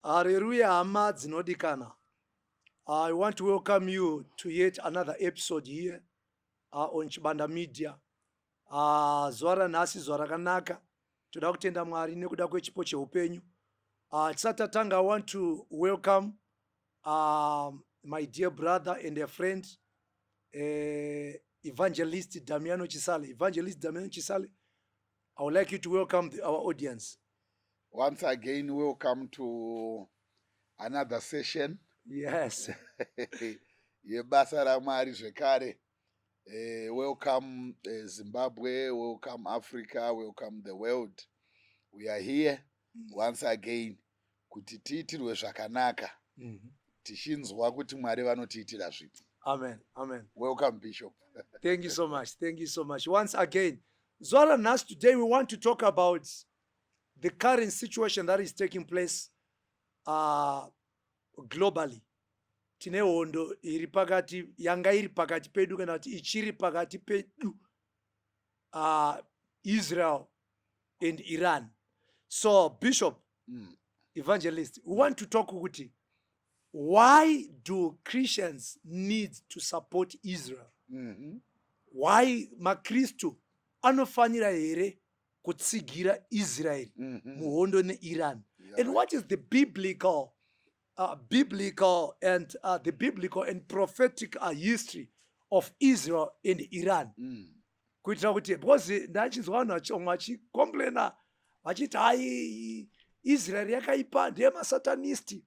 Hallelujah, hama dzinodikana. I want to welcome you to yet another episode here on Chibanda Media. Zuva ranhasi zuva rakanaka. Toda kutenda Mwari nekuda kwechipo cheupenyu. Tisati tatanga, I want to welcome my dear brother and a friend, Evangelist Damiano Chisale. Evangelist Damiano Chisale, I would like you to welcome our audience. Once again, welcome to another session. Yes. Yebasa ramwari zvekare. Welcome Zimbabwe, welcome Africa, welcome the world. We are here once again kuti tiitirwe zvakanaka. Tichinzwa kuti Mwari vanotiitira zvipi. Amen. Amen. Welcome, Bishop. Thank you so much. Thank you so much. Once again, Zora Nas, today we want to talk about the current situation that is taking place globally. Tine hondo iri pakati, yanga iri pakati pedu kana kuti ichiri pakati pedu, Israel and Iran. So, Bishop, Evangelist, we want to talk kuti, why do Christians need to support Israel? Why makristu anofanira here kutsigira Israel muhondo neIran? And what is the biblical and prophetic history of Israel and Iran? Kuitira kuti, because ndachinzwa vanhu vachicomplaina vachiti hai Israel yakaipa ndiye masatanisti,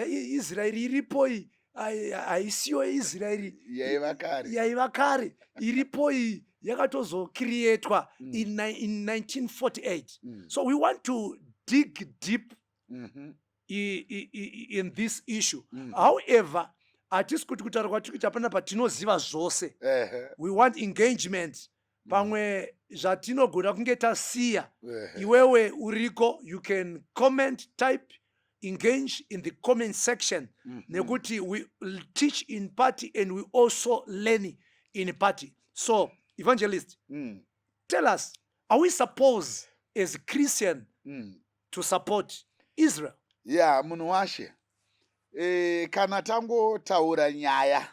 Israel iripoi haisiyo Israel yaiva kare, iripoi yakatozocreatwa in 1948. So we want to dig deep in this issue. However, hatisi kuti kutaura kwatiri kuti hapana patinoziva zvose. We want engagement. Pamwe zvatinogona kunge tasiya, iwewe uriko, you can comment, type, engage in the comment section. Nekuti we teach in party and we also learn in party. So, Evangelist, tell us, are we supposed as a Christian to support Israel? Yeah, munhu washe. Kana tangotaura nyaya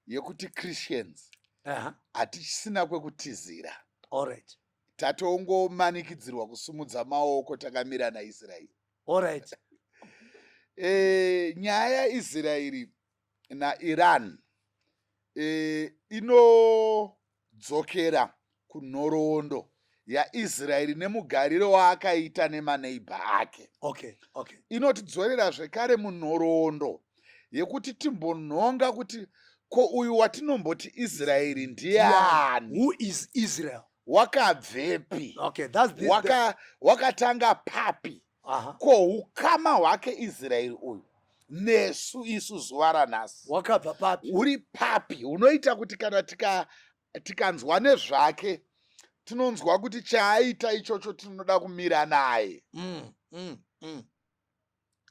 yekuti Christians hatisina kwekutizira. All right. Tatongomanikidzirwa kusumudza maoko takamira naIsraeri. All right. Nyaya Israeri naIran inodzokera kunhoroondo yaIsraeri nemugariro waakaita nemaneighbor ake. Okay. Inotidzorera zvekare munhoroondo yekuti timbonhonga kuti ko uyu watinomboti Israeri ndiani? Who is Israel? Wakabvepi? Okay, that's wakatanga papi? Ko ukama hwake Israeri uyu nesu isu zuva ranhasi wakabva papi? Uri papi? Unoita kuti kana tikanzwa nezvake tinonzwa kuti chaaita ichocho tinoda kumira naye.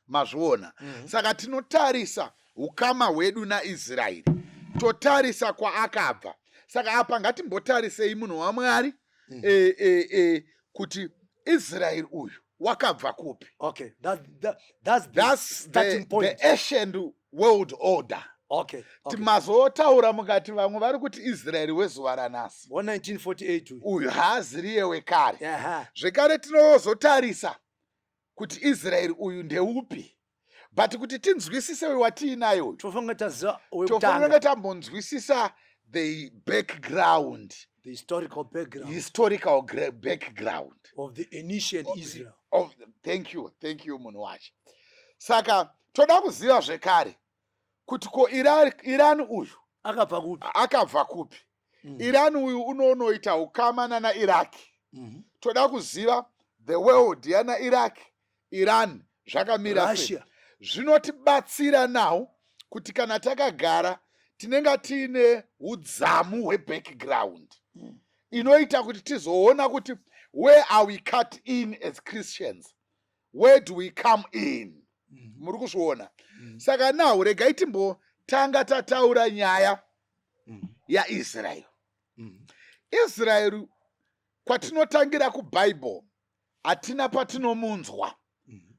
Mazviona? Saka tinotarisa ukama hwedu naIsraeri, totarisa kwaakabva. Saka apa ngatimbotarisei munhu waMwari kuti Israeri uyu wakabva kupi. Okay, that's the starting point. The ancient world order. Okay. Timazotaura mukati vamwe vari kuti Israeri wezuva ranhasi 1948 uyu haaziriye wekare. Zvekare tinozotarisa kuti Israeri uyu ndeupi. But kuti tinzwisise watiinayo tofanira tambonzwisisa the background, the historical background of the ancient Israel. Thank you munhu wacho. Saka toda kuziva zvekare kuti ko Iran uyu akabva kupi. Iran uyu unonoita ukama naIraq. Toda kuziva the world yana Iraq, Iran zvakamira sei. Zvinotibatsira nawo kuti kana takagara tinenge tiine udzamu hwebackground inoita kuti tizoona kuti where are we cut in as Christians, where do we come in. Muri kuzviona? Saka nawo regai timbotanga tataura nyaya yaIsraeri. Israeri kwatinotangira kuBhayibheri hatina patinomunzwa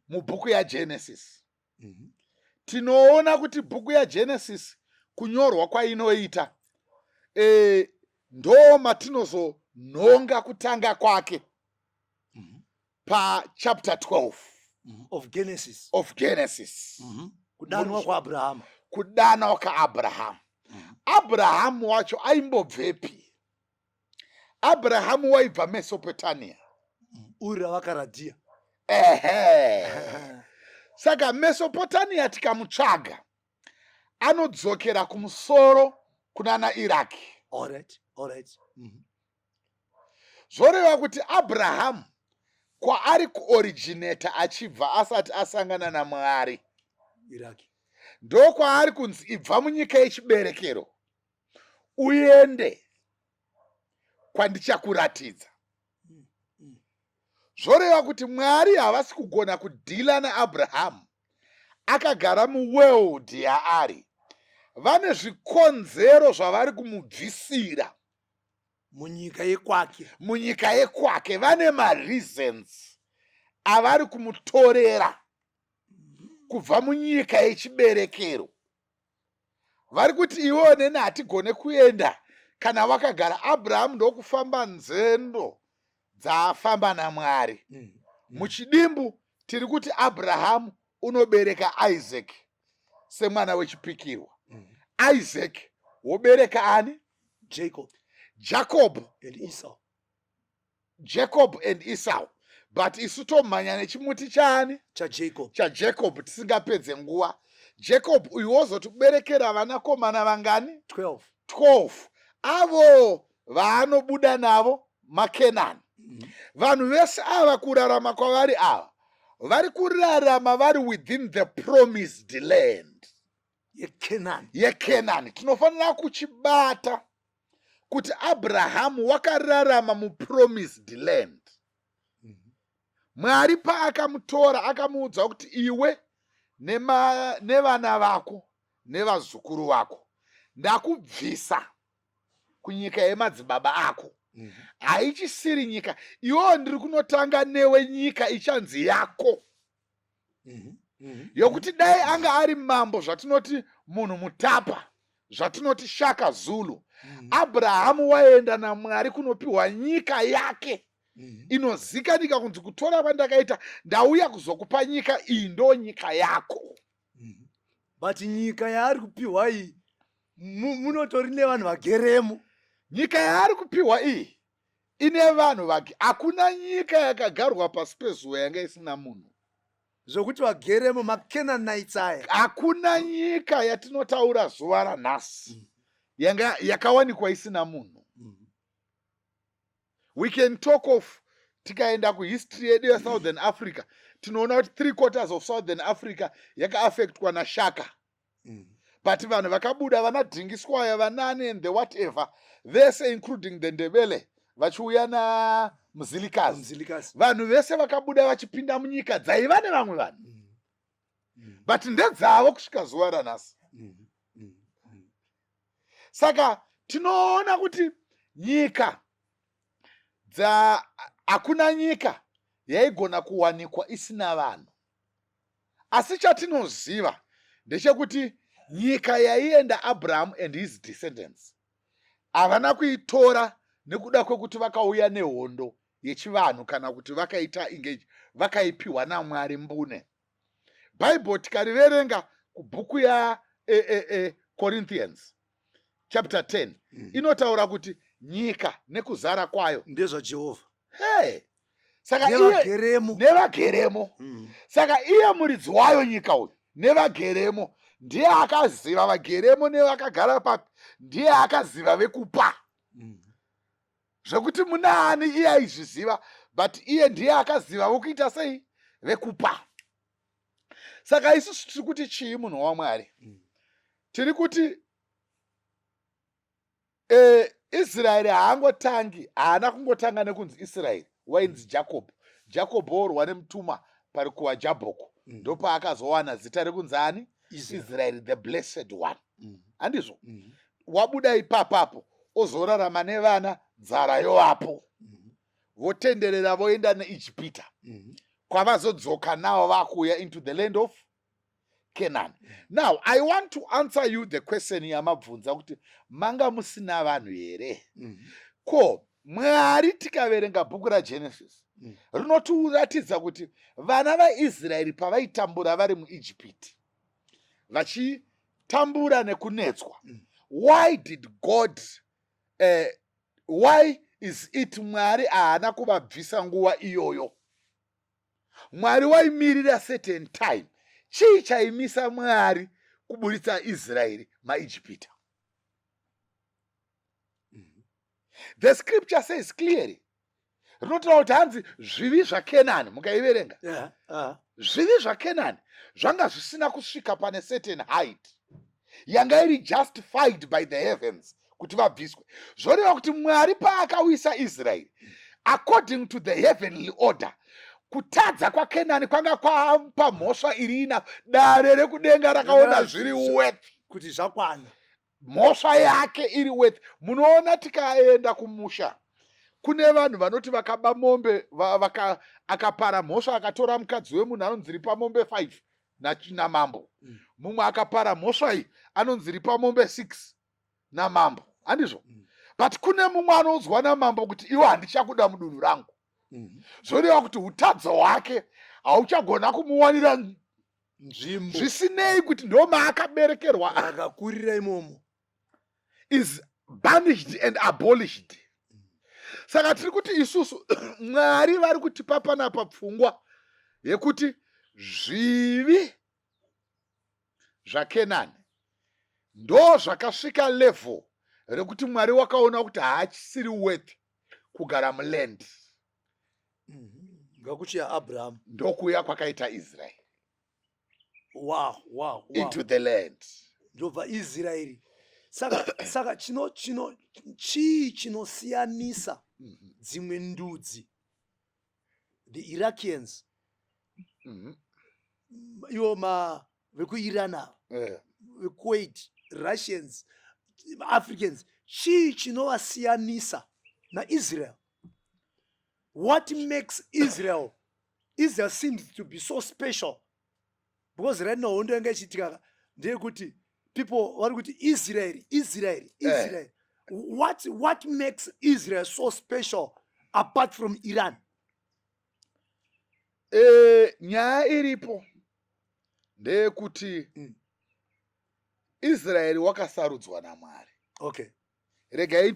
mubhuku yaGenesis. tinoona kuti bhuku yaGenesis kunyorwa kwainoita ndo matinozonhonga kutanga kwake pachapter 12 of Genesis. Kudanwa kwaAbraham. Kudanwa kwaAbraham. Abrahamu wacho aimbobvepi? Abrahamu waibva Mesopotamia. Uri ravakaradhia. Saka Mesopotamia tikamutsvaga anodzokera kumusoro kunana Iraki. All right. Zvoreva kuti Abrahamu kwaari kuoriginata achibva asati asangana naMwari Iraki, ndo kwaari kunzi ibva munyika yechiberekero uende kwandichakuratidza. Zvoreva kuti Mwari havasi kugona kudhila naAbhurahamu akagara muworld yaari. Vane zvikonzero zvavari kumubvisira munyika yekwake. Vane mareasons avari kumutorera kubva munyika yechiberekero. Vari kuti iwo neni hatigone kuenda kana wakagara. Abrahamu ndokufamba nzendo dzaafamba naMwari. Muchidimbu tiri kuti Abrahamu unobereka Isaac semwana wechipikirwa. Isaac wobereka ani? Jacob and Esau. But isu tomhanya nechimuti chaani? ChaJacob tisingapedze nguva. Jacob uyu wozotiberekera vanakomana vangani? 12. Avo vaanobuda navo maKenani. Vanhu vese ava kurarama kwavari ava vari kurarama vari within the promised land yeKenani. Tinofanira kuchibata kuti Abrahamu wakararama mupromised land. Mwari paakamutora akamuudza kuti iwe nevana vako nevazukuru vako ndakubvisa kunyika yemadzibaba ako. Haichisiri nyika iwo ndiri kunotanga newe nyika ichanzi yako. Yokuti dai anga ari mambo zvatinoti munhu mutapa, zvatinoti Shaka Zulu, Abrahamu waenda naMwari kunopiwa nyika yake inozikanika kunzi kutora kwandakaita ndauya kuzokupa nyika iyi ndo nyika yako. But nyika yaari kupiwa iyi munotori nevanhu vageremo. Nyika yaari kupiwa iyi ine vanhu vake. Hakuna nyika yakagarwa pasi pezuva yanga isina munhu zvokuti vageremo maKenanites aya. Hakuna nyika yatinotaura zuva ranhasi yanga yakawanikwa isina munhu. We can talk of, tikaenda kuhistory yedu yeSouthern Africa tinoona kuti 3/4 of Southern Africa yakaaffectwa naShaka. But vanhu vakabuda vanadhingiswa vanani and the whatever vese including the Ndebele vachiuya naMzilikazi. Vanhu vese vakabuda vachipinda munyika dzaiva nevamwe vanhu. But ndedzavo kusvika zuva ranhasi. Saka tinoona kuti nyika hakuna nyika yaigona kuwanikwa isina vanhu. Asi chatinoziva ndechekuti nyika yaienda Abraham and his descendants havana kuitora nekuda kwekuti vakauya nehondo yechivanhu kana kuti vakaita engage, vakaipiwa naMwari mbune. Bible tikariverenga kubhuku ya Corinthians chapter 10 inotaura kuti nyika nekuzara kwayo ndezvaJehovha. Saka nevageremo. Saka iye muridzi wayo nyika uyu nevageremo ndiye akaziva vageremo nevakagara papi, ndiye akaziva vekupa. Zvekuti munaani iye aizviziva, but iye ndiye akaziva vokuita sei vekupa. Saka isusu tiri kuti chii munhu waMwari? Tiri kuti Israeri haana kungotanga nekunzi Israeri wainzi Jacob. Jacob orwa nemutuma pari kuvaJabhoku ndopaakazowana zita rekunzi ani? Israel, the blessed one. Handizvo? Wabuda ipapapo ozorarama nevana dzara yovapo. Votenderera voenda neIjipita. Kwavazodzoka navo vakuya into the land of Canaan. Now, I want to answer you the question yamabvunza kuti manga musina vanhu here? Ko, Mwari tikaverenga bhuku raGenesis rinotiratidza kuti vana vaIsraeri pavaitambura vari muIjipiti vachitambura nekunetswa. Why did God why is it Mwari haana kuvabvisa nguva iyoyo? Mwari waimirira certain time. Chii chaimisa Mwari kuburitsa Israeri maIjipita? The scripture says clearly, rinotaura kuti hanzi zvivi zvaKenani, mukaiverenga, zvivi zvaKenani zvanga zvisina kusvika pane certain height yanga iri justified by the heavens kuti vabviswe. Zvoreva kuti Mwari paakawisa Israeri according to the heavenly order, kutadza kwaKenani kwanga kwapa mhosva irina dare rekudenga rakaona zviri worth kuti zvakwana, mhosva yake iri worth. Munoona tikaenda kumusha kune vanhu vanoti vakaba mombe akapara mhosva akatora mukadzi wemunhu anonzi ripa mombe 5 namambo. Mumwe akapara mhosva iyi anonzi ripa mombe 6 namambo, handizvo? But kune mumwe anonzwa namambo kuti iwe handichakuda mudunhu rangu. Zvoreva kuti utadzo hwake hauchagona kumuwanira nzvimbo, zvisinei kuti ndo maakaberekerwa akakurira imomo, is banished and abolished. Saka tiri kuti isusu Mwari vari kutipa panapa pfungwa yekuti zvivi zvaKenani ndo zvakasvika level rekuti Mwari wakaona kuti haachisiri worth kugara muland. ngakuchiya Abraham ndokuya kwakaita Israeri into the land. ndobva Israeri. Saka chii chinosiyanisa dzimwe ndudzi, the Iraqians, ivo vekuIran, veKuwait, Russians, Africans, chii chinovasiyanisa naIsrael? What makes Israel seems to be so special? Because right now hondo yanga ichiitika ndeyekuti people vari kuti Israel. What makes Israel so special apart from Iran? Nyaya iripo ndeyekuti Israeri wakasarudzwa naMwari. Okay. Regai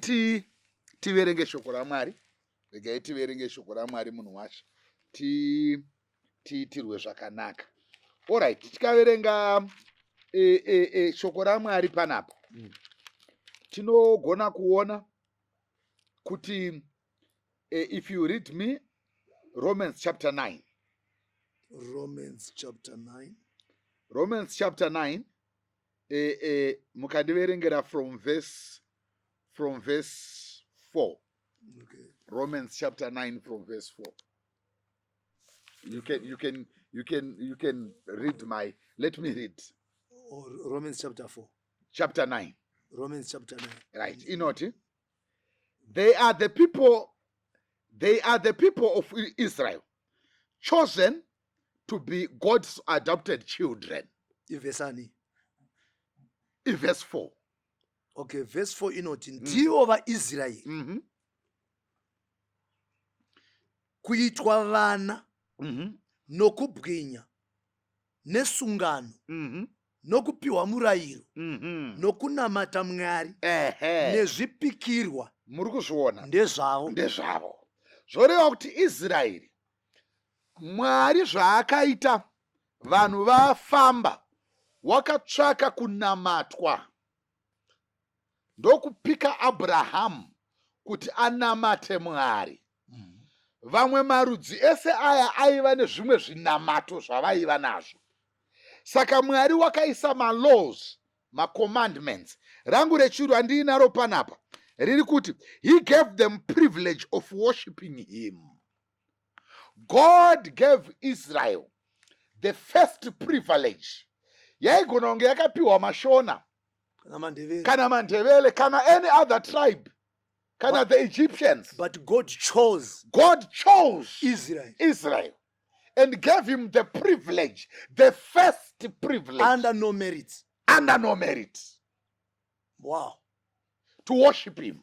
tiverenge shoko raMwari. Munhu washa. Tiitirwe zvakanaka. Alright, tikaverenga shoko raMwari panapa. Tinogona kuona kuti if you read me Romans chapter 9. Romans chapter 9 mukandiverengera from verse 4. Okay. Romans chapter 9 from verse 4. You can read my, let me read. Or Romans chapter 4. Chapter 9. Romans chapter 9. Right. You know it? They are the people of Israel, chosen to be God's adopted children. In verse 4. Okay, verse 4 inoti ndivo vaIsraeri kuitwa vana nokubwinya nesungano nokupiwa murayiro nokunamata Mwari nezvipikirwa muri kuzviona ndezvavo. Zvoreva kuti Israeri Mwari zvaakaita vanhu vafamba wakatsvaka kunamatwa ndokupika Abrahamu kuti anamate Mwari. Vamwe marudzi ese aya aiva nezvimwe zvinamato zvavaiva nazvo. Saka Mwari wakaisa malaws, commandments. Rangu rechuru handinaro panapa riri kuti he gave them privilege of worshiping him. God gave Israel the first privilege. Yaigona kunge yakapiwa Mashona kana Mandevele kana any other tribe kana the Egyptians. But God chose Israel. and gave him the privilege, the first privilege. Under no merit. Under no merit. Wow. To worship him.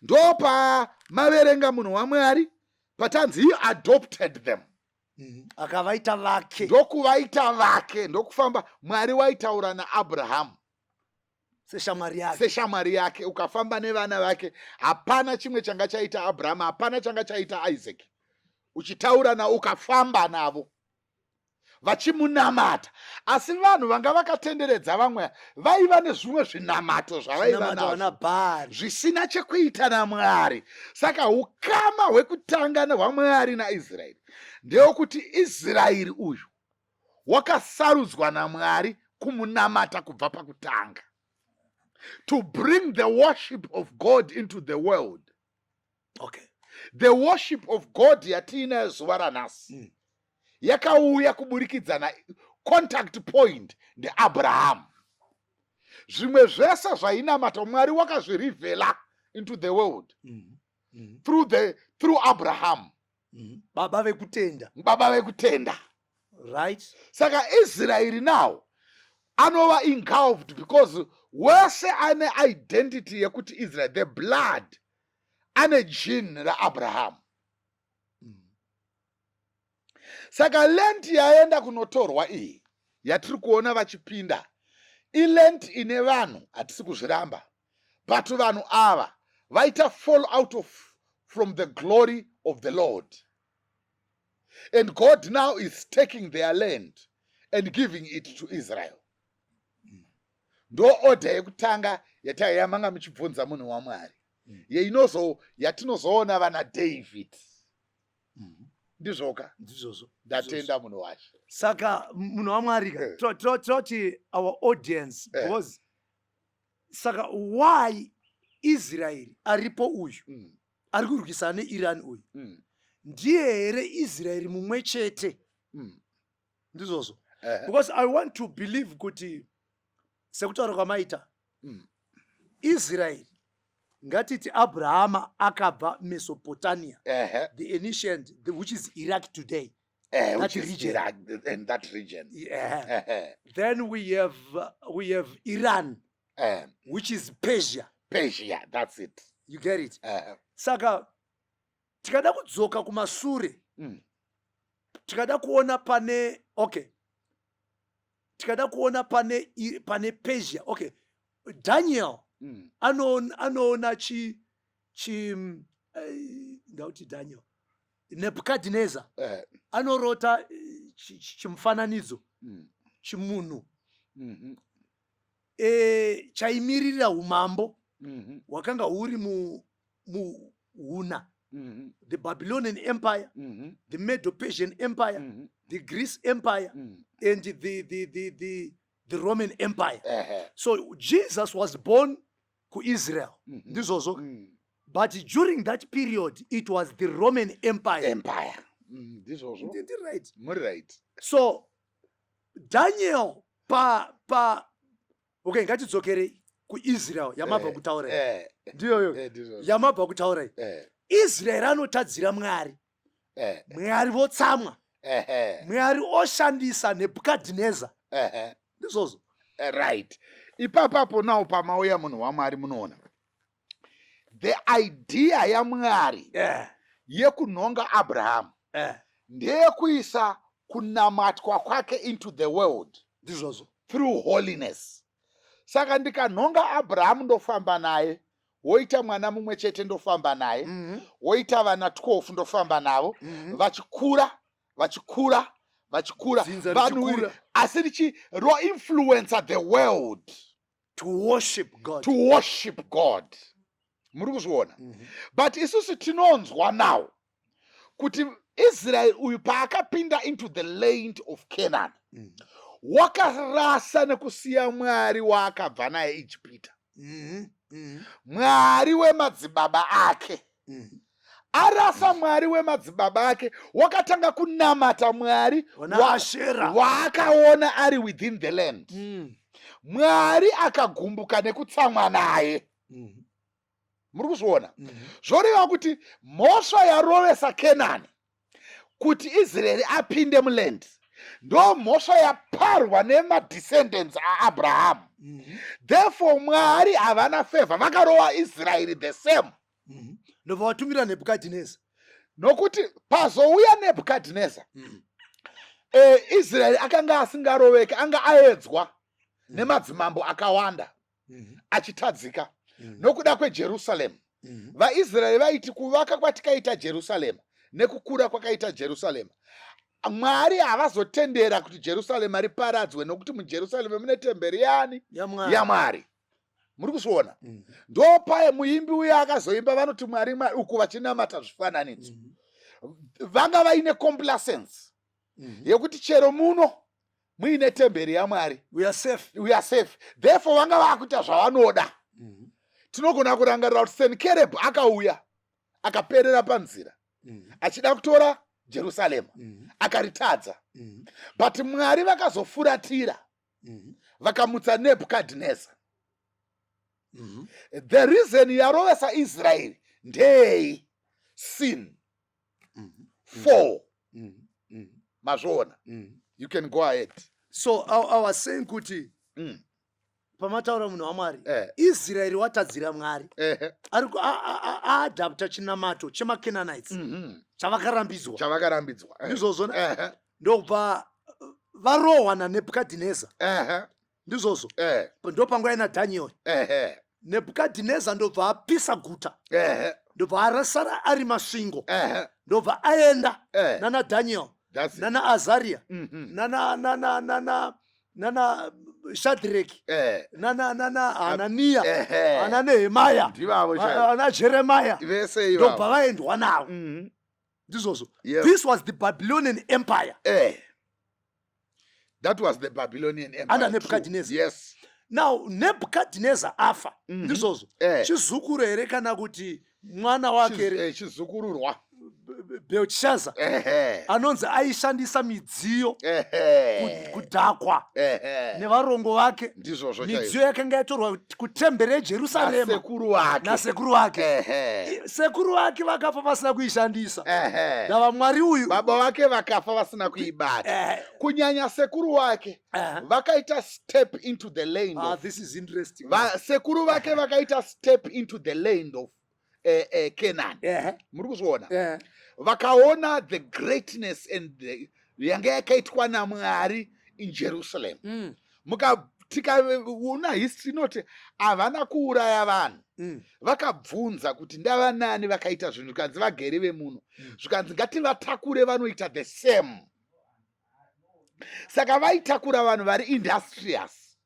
Ndopa maverenga munhu waMwari patanzi he adopted them. Akavaita vake. Ndokuvaita vake, ndokufamba Mwari waitaura naAbraham seshamwari yake, ukafamba nevana vake. Hapana chimwe changa chaita Abraham, hapana changa chaita Isaac. Uchitaura na ukafamba navo vachimunamata. Asi vanhu vanga vakatenderedza vamwe vaiva nezvimwe zvinamato zvavaiva nazvo zvisina chekuita naMwari. Saka ukama hwekutanga hwaMwari naIsraeri ndewokuti Israeri uyu wakasarudzwa naMwari kumunamata kubva pakutanga, to bring the worship of God into the world. Okay. The worship of God yatiina zuva ranhasi yakauya kuburikidza na contact point ndeAbraham. Zvimwe zvese zvainamata Mwari wakazvirivhela into the world through Abraham. Baba vekutenda. Right. Saka Israel now anova engulfed because wese ane identity yekuti Israel, the blood ane gene raAbraham. Saka lent yaenda kunotorwa iyi yatiri kuona vachipinda ilent ine vanhu hatisi kuzviramba, but vanhu ava vaita fall out from the glory of the Lord, and God now is taking their land and giving it to Israel. Ndo order yekutanga yamanga muchibvunza munhu waMwari yatinozoona vana David. Ndizvoka ndatenda munhu wacho. Saka munhu waMwari toti our audience because saka why Israel aripo uyu ari kurwisana neIran uyu ndiye here Israel mumwe chete ndizvozvo, because I want to believe kuti sekutaura kwamaita Israel ngatiti Abrahama akabva Mesopotamia, the ancient, which is Iraq today, that region. And that region. Then we have Iran, which is Persia. Persia, that's it. You get it? Saka tikada kudzoka kumasure tikada kuona pane tikada kuona pane Persia. Okay, Daniel anoona ndauti Daniel Nebuchadnezzar anorota chimufananidzo chimunhu chaimirira umambo hwakanga huri muhuna, the Babylonian Empire, the Medo-Persian Empire, the Greece Empire, and the Roman Empire. So Jesus was born to Israel. This also. But during that period, it was the Roman Empire. This also. Right. Right. So Daniel okay, ngatidzokere kuIsrael yamabva kutaura. Ndiyo yamabva kutaura. Israel anotadzira Mwari. Mwari votsamwa. Mwari oshandisa Nebuchadnezzar. Ndizvozvo. Right. Ipapapo nawo pamauya munhu waMwari munoona the idea yaMwari yekunhonga Abraham ndeyekuisa kunamatwa kwake into the world ndizvozvo through holiness. Saka ndikanhonga Abraham ndofamba naye, woita mwana mumwe chete ndofamba naye, woita vana 12 ndofamba navo, vachikura vanhu asi richiroinfluenca the world to worship God. Muri kuzviona? But isusu tinonzwa now kuti Israel uyu paakapinda into the land of Canaan wakarasa nekusiya Mwari waakabva naye Ijipita, Mwari wemadzibaba ake. Arasa Mwari wemadzibaba ake, wakatanga kunamata Mwari waakaona ari within the land. Mwari akagumbuka nekutsamwa naye. Muri kuzviona? Zvoreva kuti mhosva yarovesa Kenani kuti Israeri apinde muland ndo mhosva yaparwa nemadescendants aAbraham. Therefore Mwari havana favor, vakarova Israeri the same. Ndobva vatumira Nebukadhineza nokuti pazouya Nebukadhineza Israeri akanga asingaroveki, anga aedzwa nemadzimambo akawanda achitadzika nokuda kweJerusarema. VaIsraeri vaiti kuvaka kwatikaita Jerusarema nekukura kwakaita Jerusarema, Mwari havazotendera kuti Jerusarema riparadzwe nokuti muJerusarema mune temberi yani yaMwari. Muri kuziona? Ndopaye muimbi uya akazoimba vanoti Mwari uku vachinamata zvifananidzo. Vanga vaine complacence yekuti chero muno muine temberi yaMwari, we are safe. Therefore vanga vakuita zvavanoda. Tinogona kurangarira kuti Senkereb akauya akaperera panzira achida kutora Jerusalema akaritadza, but Mwari vakazofuratira vakamutsa Nebukadhineza. The reason yarovesa Israel ndei sin fall. Mazvona. You can go ahead. So I was saying kuti pamataura munhu waMwari Israeri watadzira Mwari aadapta chinamato chemaCanaanites chavakarambidzwa ndizvozvo ndobva varohwa naNebukadhineza ndizvozvo ndopangwa ina Dhanieri. Nebukadhineza ndobva apisa guta, ndobva arasara ari masvingo, ndobva aenda nana Daniel nana Azaria nana Shadraki nana Hanania nana Nehemia nana Jeremiah, ndobva vaendwa navo ndizvozvo. This was the Babylonian Empire. That was the Babylonian Empire under Nebuchadnezzar. Yes. Now Nebuchadnezzar afa ndizvozvo chizukuru here kana kuti mwana wake chizukururwa Belshazzar anonzi aishandisa midziyo kudhakwa nevarongo vake. Midziyo yakanga yatorwa kutemberi yeJerusarema nasekuru wake. Sekuru wake vakafa vasina kuishandisa, navamwari uyu baba vake vakafa vasina kuibata. Kunyanya sekuru wake vakaita step into the land of, this is interesting. Sekuru vake vakaita step into the land of Canaan. Muri kuzviona? Vakaona the greatness and the yanga yakaitwa naMwari in Jerusalem. Tikaona history inoti havana kuuraya vanhu. Vakabvunza kuti ndavanani vakaita zvinhu, zvikanzi vagere vemuno, zvikanzi ngativatakure vanoita the same. Saka vaitakura vanhu vari industrious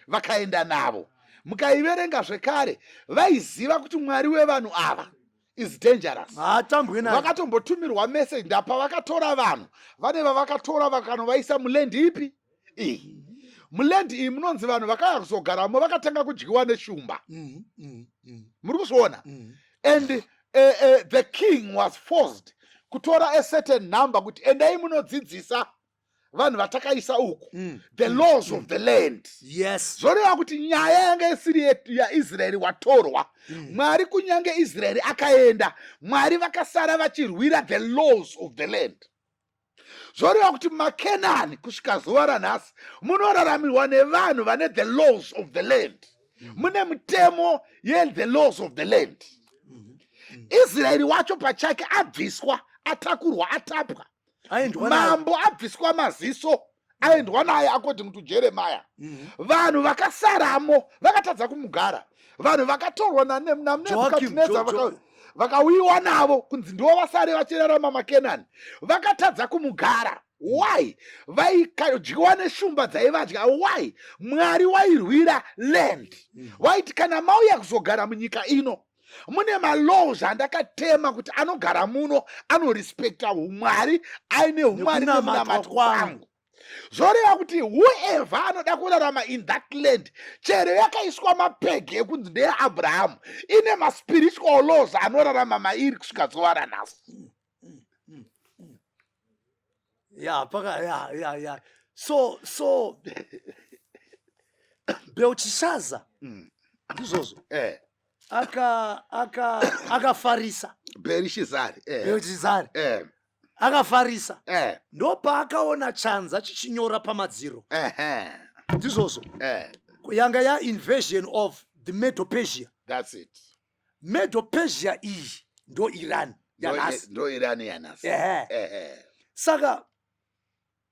vakaenda navo. Mukaiverenga zvekare vaiziva kuti Mwari wevanhu ava is dangerous. Vakatombotumirwa message ndapa vakatora vanhu vane vavakatora vakanovaisa mulendi ipi iyi. Mulendi iyi munonzi vanhu vakaya kuzogaramo vakatanga kudyiwa neshumba. Muri kuzviona? And the king was forced kutora a certain number kuti endai munodzidzisa vanhu vatakaisa uku the laws of the land. Yes. Zvoreva kuti nyaya yanga isiri yaIsraeri watorwa. Mwari kunyange Israeri akaenda, Mwari vakasara vachirwira the laws of the land. Zvoreva kuti maKenani kusvika zuva ranhasi munoraramirwa nevanhu vane the laws of the land. Mune mitemo the laws of the land. Israeri wacho pachake abviswa, atakurwa, atapwa. Mambo abviswa maziso aendwa naye according to Jeremiah. Vanhu vakasaramo vakatadza kumugara. Vanhu vakatorwa naNebukadhinezar vakawiwa navo kunzi ndivo vasare vachirarama maKenani. Vakatadza kumugara. Why? Vaikadyiwa neshumba dzaivadya. Why? Mwari wairwira land. Waiti kana mauya kuzogara munyika ino mune malaws andakatema kuti anogara muno anorespekta umwari aine umwari nemunamato kwangu. Zvoreva kuti whoever anoda kurarama in that land, chero yakaiswa mapegi ekunzi ndeyaAbraham, ine maspiritual laws anorarama mairi kusvika zuva ranhasi. So Belshazzar ndizvozvo akafarisa Belshazzar. akafarisa ndopaakaona chanza chichinyora pamadziro ndizvozvo yanga yainvasion of the Medo-Persia. That's it. Medo-Persia iyi ndo Iran yanhasi. Ndo Iran yanhasi. Saka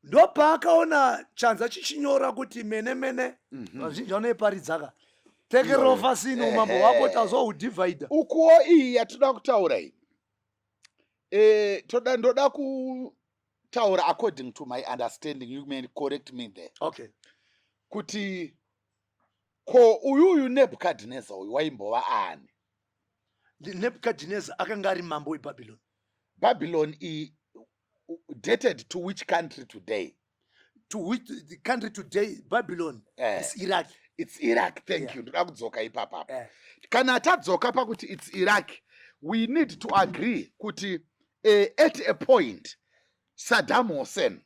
ndopaakaona chanza chichinyora kuti mene vazhinji vanoiparidzaka tekerofa sino umambo wako tazoudivhaidha ukuwo iyi yatoda kutaura iyi. Ndoda kutaura according to my understanding, you may correct me there. Okay. Kuti ko uyuyu Nebuchadnezzar uyu waimbova ani? Nebuchadnezzar akanga ari mambo weBabylon. Babylon dated to which country today? To which the country today, Babylon, is Iraq. It's Iraq, thank you. Ndoda kudzoka ipapa. Kana tadzoka pakuti it's Iraq, we need to agree kuti at a point Saddam Hussein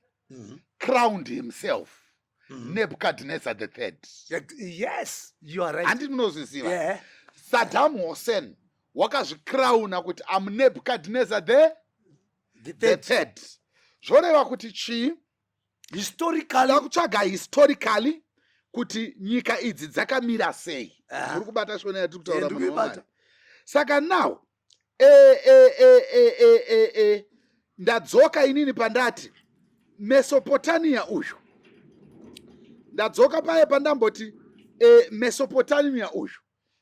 crowned himself Nebuchadnezzar the third. Yes, you are right. Handiti munozviziva. Saddam Hussein wakazvikrauna kuti I'm Nebuchadnezzar the third. Zvoreva kuti chii? Historically, kutsvaga historically kuti nyika idzi dzakamira sei. Muri kubata shona yatiri kutaura munhu wamwari. Saka now ndadzoka inini pandati Mesopotamia uyu. Ndadzoka paye pandamboti Mesopotamia uyu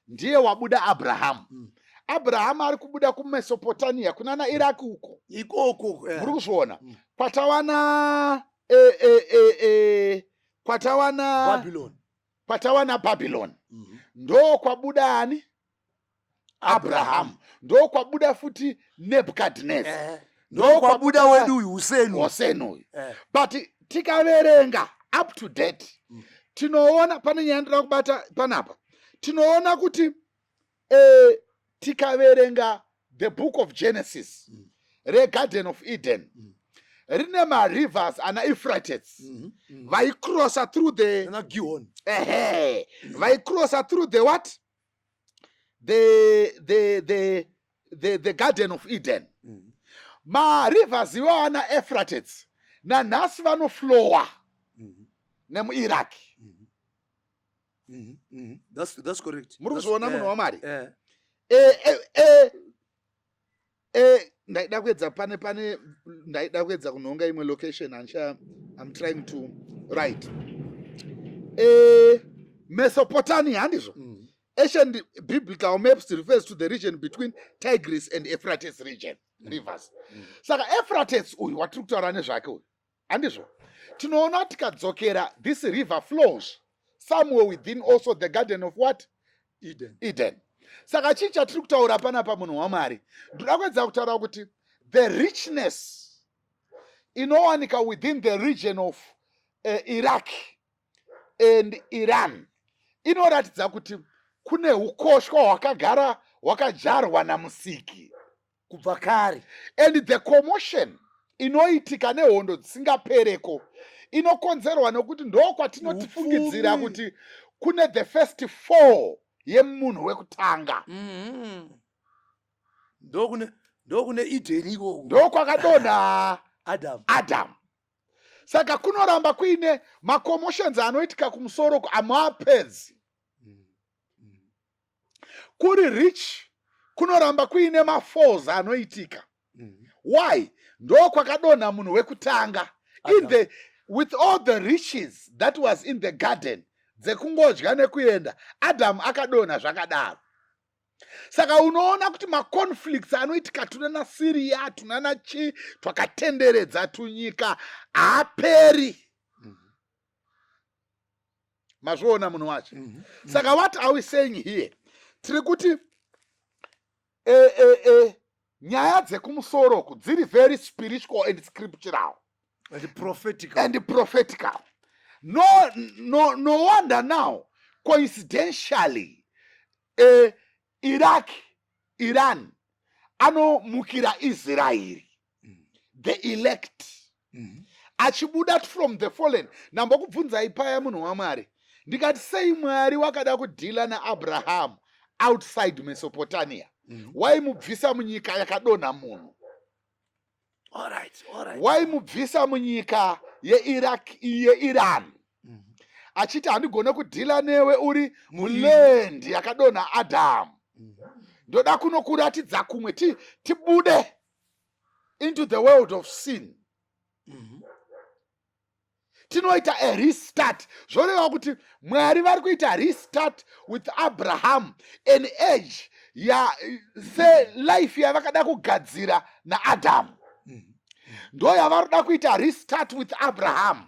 ndiye wabuda Abraham. Abraham ari kubuda kuMesopotamia kunana Iraq uko. Ikoko. Muri kuzviona. Kwatawana Babylon. Ndo kwabuda ani? Abraham. Ndo kwabuda futi Nebuchadnezzar. Ndo kwabuda wedu Hussein. But tikaverenga up to date tinoona pane nyaya ndinoda kubata panapa. Tinoona kuti tikaverenga the book of Genesis, Garden of Eden, rine marivers ana Euphrates vaikrosa through the Gihon. Vaikrosa through the what? The Garden of Eden. Marivers iwa ana Euphrates nanhasi vanoflowa nemuIraq. That's correct. Muri kuzviona munhu wamari. Ndaida kuedza ndaida kuedza kunhonga imwe location I'm trying to write. Mesopotamia handizvo. Ancient biblical maps refers to the region between Tigris and Euphrates region rivers. Saka Euphrates uyu watiri kutaura nezvake uyu handizvo. Tinoona tikadzokera this river flows somewhere within also the garden of what? Eden. Saka chii chatiri kutaura panapa munhu wamari? Ndoda kuedza kutaura kuti the richness inowanika within the region of Iraq and Iran inoratidza kuti kune ukoshwa hwakagara hwakadyarwa namusiki kubva kare. And the commotion inoitika nehondo dzisingapereko inokonzerwa nokuti ndokwatinotifungidzira kuti kune the first fall yemunhu wekutanga. Ndokune Eden iko. Ndokwakadonha Adam. Saka kunoramba kuine macommotions anoitika kumusoro amapedzi. Kuri rich kunoramba kuine mafalls anoitika. Why? Ndokwakadonha munhu wekutanga. With all the riches that was in the garden, dzekungodya nekuenda, Adam akadonha zvakadaro. Saka unoona kuti maconflicts anoitika tunana Syria, tunana chi, twakatenderedza tunyika haaperi. Mazviona munhu wacho. Saka what are we saying here? Tiri kuti nyaya dzekumusoroku dziri very spiritual and scriptural. And prophetical. No wonder now, coincidentally, Iran, anomukira Israel, the elect. Achibuda from the fallen. Namba kubvunza ipaya munhu wamari. Ndikati sei Mwari wakada kudhila naAbraham outside Mesopotamia. Waimubvisa munyika yakadonha munhu. waimubvisa munyika yeIran achiti handigone kudhila newe uri muland yakadonha Adhamu. Ndoda kunokuratidza kumwe tibude into the world of sin. Tinoita a restart. Zvoreva kuti Mwari vari kuita restart with Abraham, an age life yavakada kugadzira naAdhamu. Ndo yavaroda kuita restart with Abraham.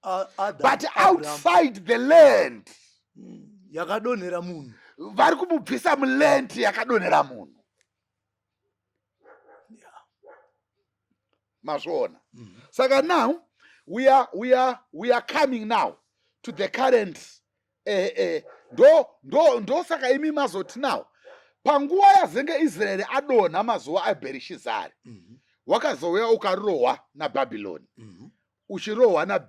But outside the land yakadonhera munhu. Vari kumubvisa muland yakadonhera munhu. Mazvoona. Saka now we are coming now to the current ndo saka imi mazoti now panguva yazenge Israeri adonha mazuva aBherishazari wakazouya ukarohwa naBhabhironi uchirohwa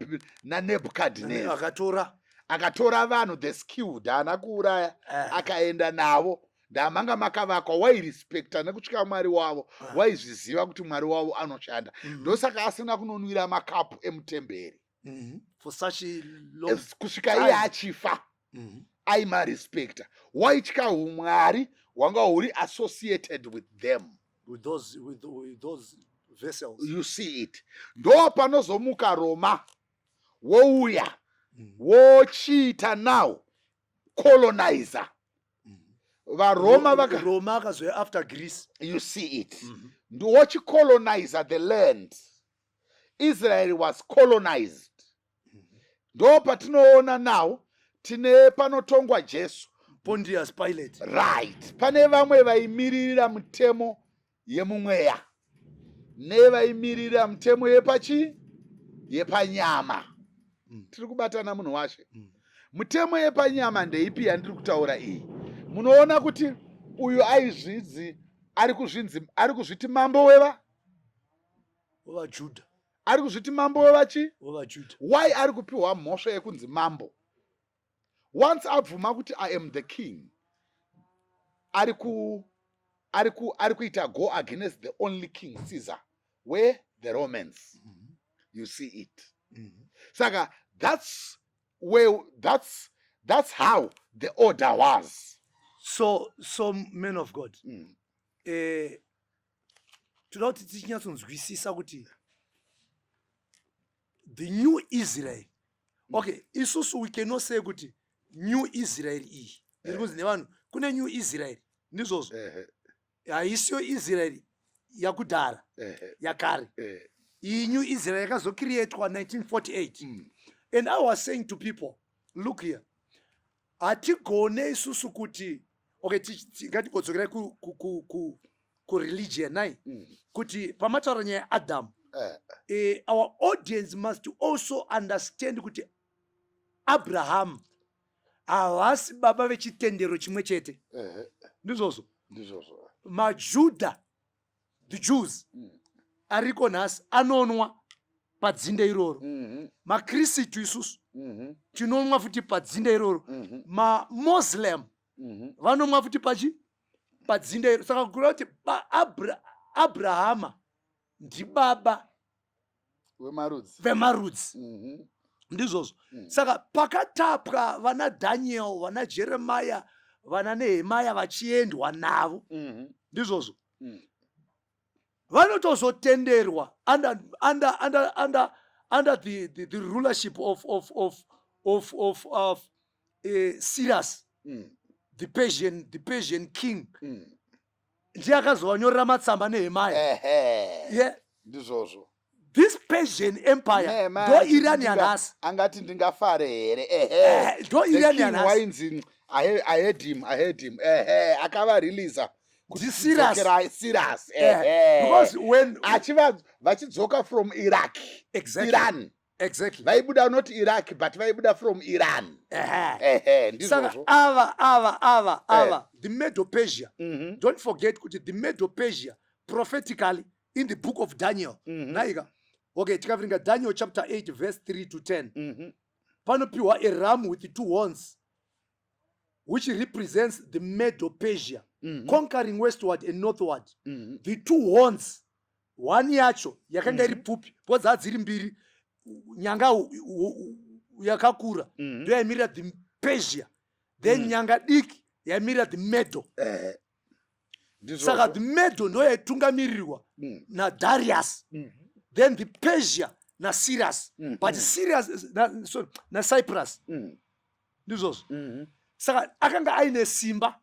naNebhukadhineza akatora vanhu the skilled haana kuuraya akaenda navo ndamanga makavakwa wairespecta nekutya Mwari wavo waizviziva kuti Mwari wavo anoshanda ndosaka asina kunonwira makapu emutemberi kusvika iye achifa aimarespecta waitya umwari wanga huri associated with them with those vessels. You see it. Ndo panozomuka Roma wouya wochiita now colonizer varoma Roma akazoya after Greece. You see it. Ndo wachicolonizer the land. Israel was colonized. Ndo patinoona now tine panotongwa Jesu Pontius Pilate. Right. Pane vamwe vaimirira mutemo yemumweya nevaimirira mutemo yepanyama. Tiri kubatana munhu washe. Mutemo yepanyama ndeipi yandiri kutaura iyi? Munoona kuti uyu aizvidzi ari kuzviti mambo weva Juda. Ari kuzviti mambo wevachi? Juda. Why ari kupiwa mhosva yekunzi mambo? Once abvuma kuti I am the king, ari kuita go against the only king, Caesar. Where? The Romans. You see it. Saka, that's how the order was. So men of God. Toda kuti tichinyatsonzwisisa kuti the new Israel. Okay, isusu we cannot say kuti new Israel iyi. Because nevanhu kune new Israel. Ndizvozvo. Haisiyo Israel yakudhara yakare. Iyi new Israel yakazocreatwa 1948. And I was saying to people, look here. Hatigone isusu kuti okay, ngatigodzokera ku religion nai kuti pamataura nyaya yaAdam. Our audience must also understand kuti Abraham havasi baba vechitendero chimwe chete. Ndizvozvo. MaJudha, the Jews, ariko nhasi anonwa padzinde iroro. MaKristu isusu tinonwa futi padzinde iroro. MaMuslim vanonwa futi padzinde iroro. Saka kura kuti Abrahama ndibaba vemarudzi. Ndizvozvo. Saka pakatapwa vana Daniel, vana Jeremiah, vana Nehemiah vachiendwa navo. Ndizvozvo. Vanotozotenderwa under the rulership of Cyrus, the Persian king. Ndiye akazovanyorera matsamba Nehemiah. Yeah. Ndizvozvo. This Persian empire, do Iranian has. Angati ndingafare here. Do Iranian has. I heard him. Akava release. Serious. Because when vachidzoka from Iraq, exactly. Iran. Exactly. Vaibuda not Iraq, but vaibuda from Iran. Ava. The Medo-Persia. Don't forget the Medo-Persia prophetically in the book of Daniel. Naiga. Okay, tikavringa Daniel chapter 8 verse 3 to 10. Panopiwa a ram with 2 horns, which represents the Medo-Persia, conquering westward and northward. The 2 horns one yacho yakanga iri pfupi because hadziri mbiri nyanga yakakura ndo yaimirira the Persia, then nyanga diki yaimirira the Medo. Saka the Medo ndo yaitungamirirwa na Darius, then the Persia na Cyrus, but Cyrus na Cyprus ndizvozvo. Saka akanga aine simba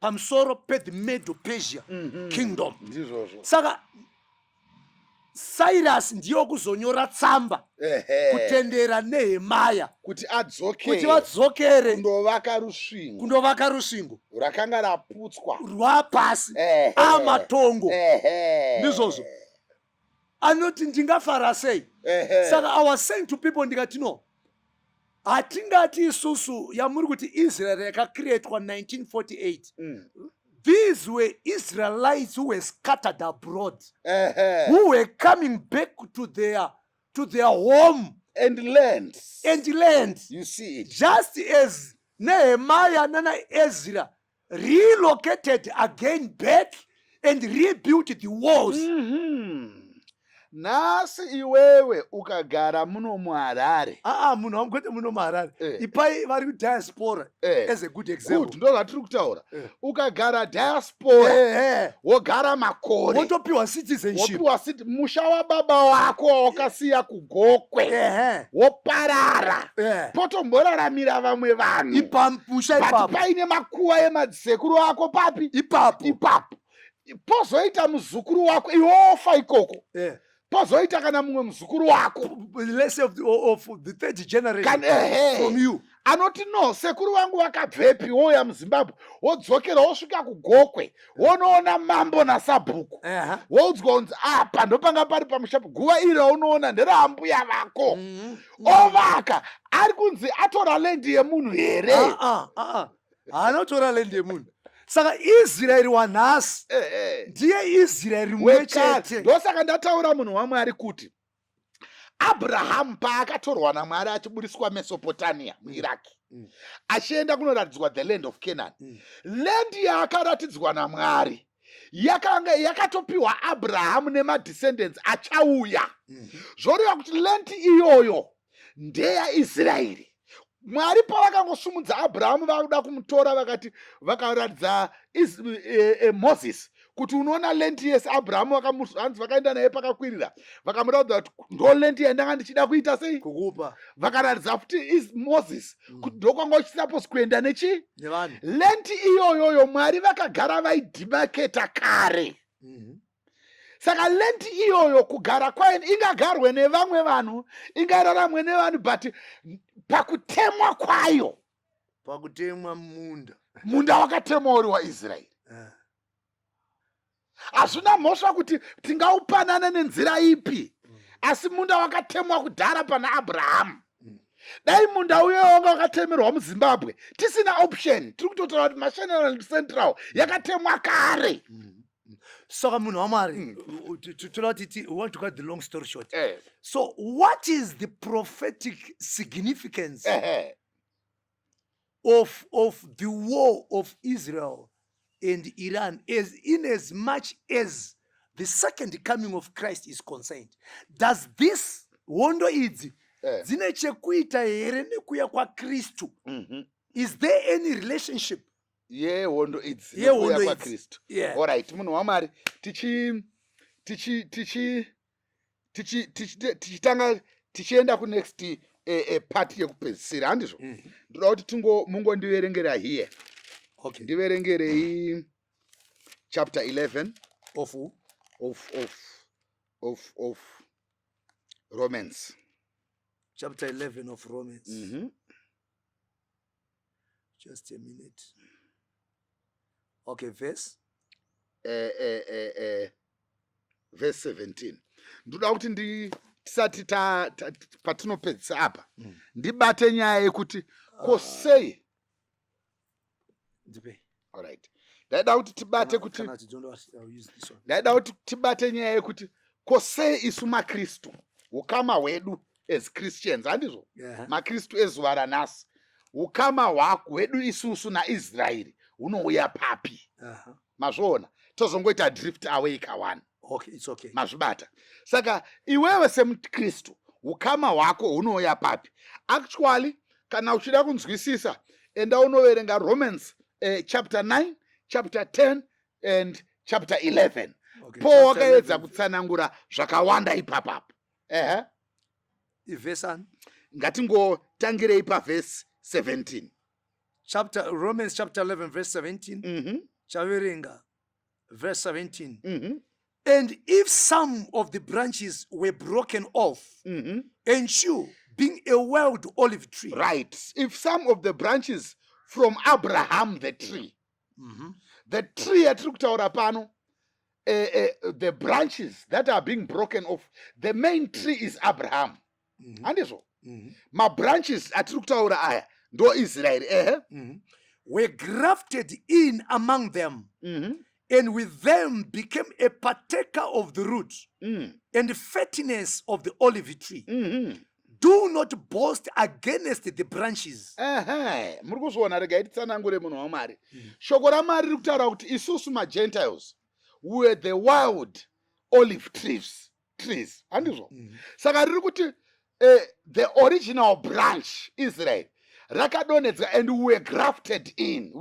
pamusoro pe the Medo Persia kingdom. Saka Cyrus ndiyo kuzonyora tsamba kutendera Nehemia kuti vadzokere kundovaka rusvingo rakanga raputswa rwapasi amatongo ndizvozvo. Anoti ndingafara sei? Saka I was saying to people ndikati no, hatingati isusu yamuri kuti Israel yakacreatwa 1948. These were Israelites who were scattered abroad, who were coming back to their home and lands. You see it. Just as Nehemiah and Ezra relocated again back and rebuilt the walls. Nasi iwewe ukagara muno muHarare. Muno amkwete muno muHarare. Ipai vari diaspora as a good example. Good, ndo vatiri kutaura. Ukagara diaspora. Wogara makore. Wotopiwa citizenship. Musha wababa wako wakasiya kuGokwe. Woparara. Potomboraramira vamwe vanhu. Musha ipapo. Paine makuwa emadzikuru ako papi? Ipapo. Pozoita muzukuru wako iwofa ikoko. Pozoita kana mumwe muzukuru wako, less of the third generation from you. Anoti no, sekuru wangu wakabvepi woya muZimbabwe, wodzokera wosvika kuGokwe, wonoona mambo naSabhuku. Woudzwa kunzi apa ndopanga pari pamushapu, guva iri unoona nderambuya vako. Ovaka, ari kunzi atora lendi yemunhu here? Haanotora lendi yemunhu. Saka Israel wanhasi ndiye Israel mumwe chete. Ndosaka ndataura munhu waMwari kuti Abraham paakatorwa naMwari achiburiswa Mesopotamia muIraki achienda kunoratidzwa the land of Canaan, lendi yaakaratidzwa naMwari yakatopiwa Abraham nemadescendants achauya. Zvoreva kuti lendi iyoyo ndeyaIsraeri. Mwari pavakangosumudza Abrahamu vakuda kumutora vakaratidza Moses kuti unoona lendi yese. Abrahamu hanzi vakaenda naye pakakwirira vakamuratidza kuti ndo lendi yandanga ndichida kuita sei kukupa. Vakaratidza kuti Moses kuti ndokwanga uchisapos kuenda nechi lendi iyoyoyo. Mwari vakagara vaidhimaketa kare. Saka lendi iyoyo kugara kwayo ingagarwe nevamwe vanhu, ingararamwe nevanhu, but pakutemwa kwayo, pakutemwa munda wakatemwa uri waIsraeri. Hazvina mhosva kuti tingaupanana nenzira ipi, asi munda wakatemwa kudhara pana Abrahamu. Dai munda uyo wanga wakatemerwa muZimbabwe tisina option, tiri kutotaura kuti Mashonaland Central yakatemwa kare. Saka munhu waMwari, we want to cut the long story short. So what is the prophetic significance of the war of Israel and Iran, as in as much as the second coming of Christ is concerned? Does this hondo idzi dzine chekuita here nekuya kwaKristu? Is there any relationship? Hondo idzi nekuya kwaKristu. All right, munhu waMwari, tichitanga tichienda ku next part yekupedzisira handizvo. Ndoda kuti mungondiverengera here. Okay. Ndiverengerei chapter 11 of Romans. Chapter 11 of Romans. Just a minute. Okay, verse 17. Ndoda kuti tisati patinopedzisa apa ndibate nyaya yekuti kosei. All right. Ndaida kuti tibate kuti nyaya yekuti kosei isu maKristu, ukama hwedu as Christians handizvo, maKristu ezuva ranhasi, ukama hwedu isusu naIsraeri hunouya papi? Mazvoona tozongoita drift away kawana. Okay, it's okay. Mazvibata. Saka iwewe semukristu ukama hwako hunouya papi? Actually kana uchida kunzwisisa enda unoverenga Romans chapter 9, chapter 10 and chapter 11. Okay, Paul wakaedza kutsanangura zvakawanda ipapapo. Verse ngatingotangirei pavhesi 17. Romans chapter 11 verse 17. Chaverenga verse 17. And if some of the branches were broken off, and you being a wild olive tree. Right. If some of the branches from Abraham, the tree, the tree atiri kutaura pano, the branches that are being broken off, the main tree is Abraham. Andizvo? Ma branches atiri kutaura aya ndo Israel. Were grafted in among them, and with them became a partaker of the root and the fatness of the olive tree. Do not boast against the branches. Muri kuzviona, regai titsanangure munhu waMwari. Shoko raMwari riri kutaura kuti isusu maGentiles were the wild olive trees. Handizvo? Saka riri kuti the original branch Israel rakadonedzwa and we were grafted in.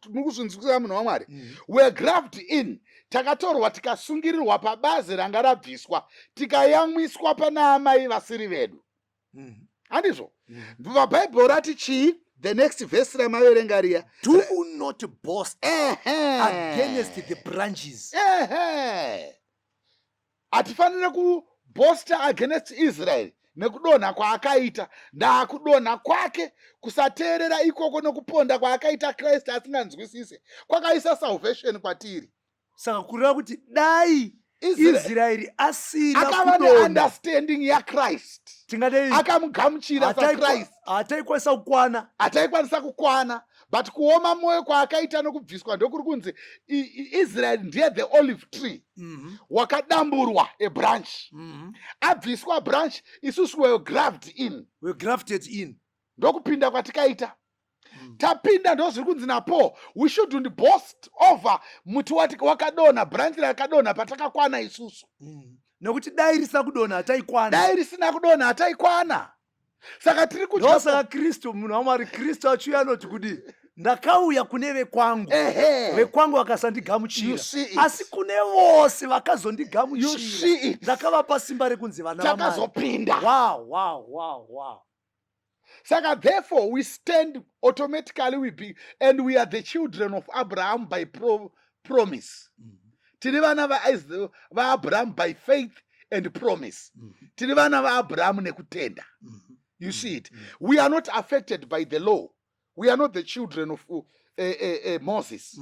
Muri kuzvinzwisisa munhu waMwari? We were grafted in. Takatorwa tikasungirirwa pabazi ranga rabviswa tikayamwiswa pana amai vasiri vedu. Handizvo? Vabhaibheri rati chii? The next verse ramaverenga riya. Do not boast against the branches. Hatifanire kubosta against Israel nekudonha kwaakaita. Ndakudonha kwake, kusateerera ikoko nokuponda kwaakaita Kristu asinganzwisise kwakaisa salvation kwatiri. Saka kureva kuti dai Israeri asina akava neunderstanding yaChrist, akamugamuchira saChrist, hataikwanisa kukwana. But kuoma mwoyo kwaakaita nokubviswa ndokuri kunzi Israel ndiye the olive tree, wakadamburwa a branch. Abviswa branch, isusu were grafted in. Ndokupinda kwatikaita. Tapinda ndozviri kunzi naPaul, we shouldn't boast over muti wakadonha, branch rakadonha patakakwana isusu. Nokuti dai risina kudonha hataikwana. Saka tiri kuti saka Kristu, munhu waMwari, Kristu achiuya anoti kuti ndakauya kune vekwangu, vekwangu vakasandigamuchira, asi kune vose vakazondigamuchira ndakavapa simba rekunzi vana takazopinda. Wow. Saka therefore we stand automatically, and we are the children of Abraham by promise. Tiri vana vaAbraham by faith and promise. Tiri vana vaAbraham nekutenda. You see it. We are not affected by the law. We are not the children of Moses.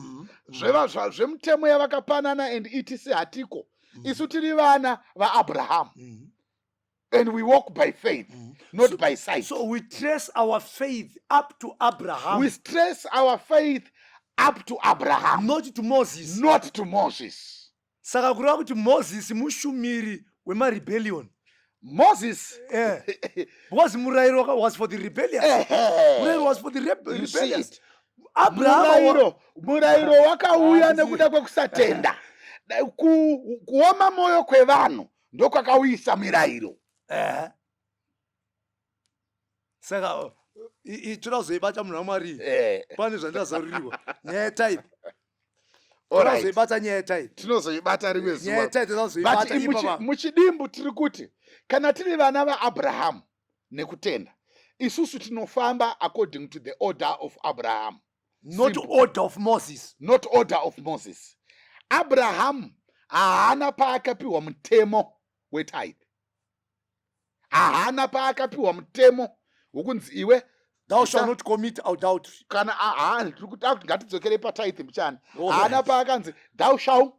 Zvemutemo yavakapanana and etc. hatiko. Isu tiri vana vaAbraham. And we walk by faith, not by sight. So we trace our faith up to Abraham. We trace our faith up to Abraham. Not to Moses. Saka kureva kuti Moses mushumiri wema-rebellion. Moses, because murairo was for the rebellion. Murairo was for the rebellious. Abraham murairo wakauya nekuda kwekusatenda. Kuoma moyo kwevanhu ndokwakauyisa mirairo. Saka tinozoibata munhu waMwari. Pane zvandazaruriwa nyaya type. Tinozoibata nyaya type. Tinozoibata rimwe zuva. Nyaya type tinozoibata ipapa. Muchidimbu tiri kuti kana tiri vana vaAbraham nekutenda, isusu tinofamba according to the order of Abraham, not order of Moses. Not order of Moses. Abraham haana paakapiwa mutemo wetithe. Haana paakapiwa mutemo wokunzi iwe thou shalt not commit adultery. Kana ngatidzokere patithe mchana. Haana paakanzi thou shalt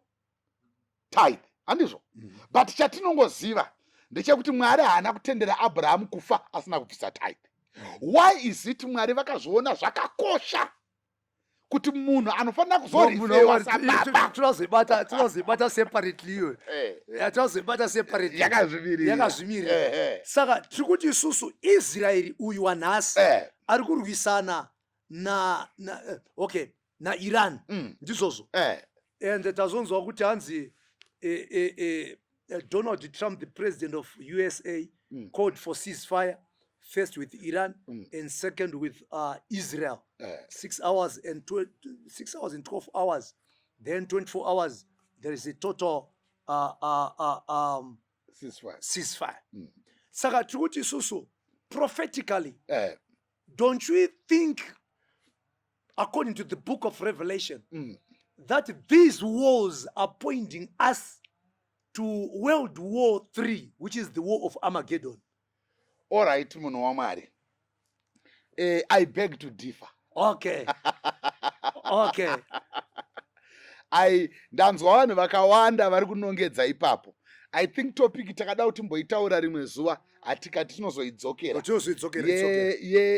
tithe. Handizvo? But chatinongoziva ndechekuti Mwari haana kutendera Abraham kufa asina kubvisa tithe. Why is it Mwari vakazviona zvakakosha kuti munhu anofanira kuzorifewa sababa? Tinozoibata separately iwe. Tinozoibata separately. Yakazvimirira. Saka tiri kuti isusu Israeri uyu wanhasi ari kurwisana na Iran. Ndizvozvo. and tazonzwa ukuthi hanzi Donald Trump, the president of USA, called for ceasefire, first with Iran and second with Israel. 6 hours and 6 hours and 12 hours, then 24 hours. There is a total ceasefire. Saka tikuti susu prophetically, don't you think, according to the book of Revelation, that these wars are pointing us to World War III, which is the war of Armageddon? All right, munhu waMwari. I beg to differ. Okay. Okay. Ndanzwa vanhu vakawanda vari kunongedza ipapo. I think topic takada kuti mboitaura rimwe zuva atikati tinozoidzokera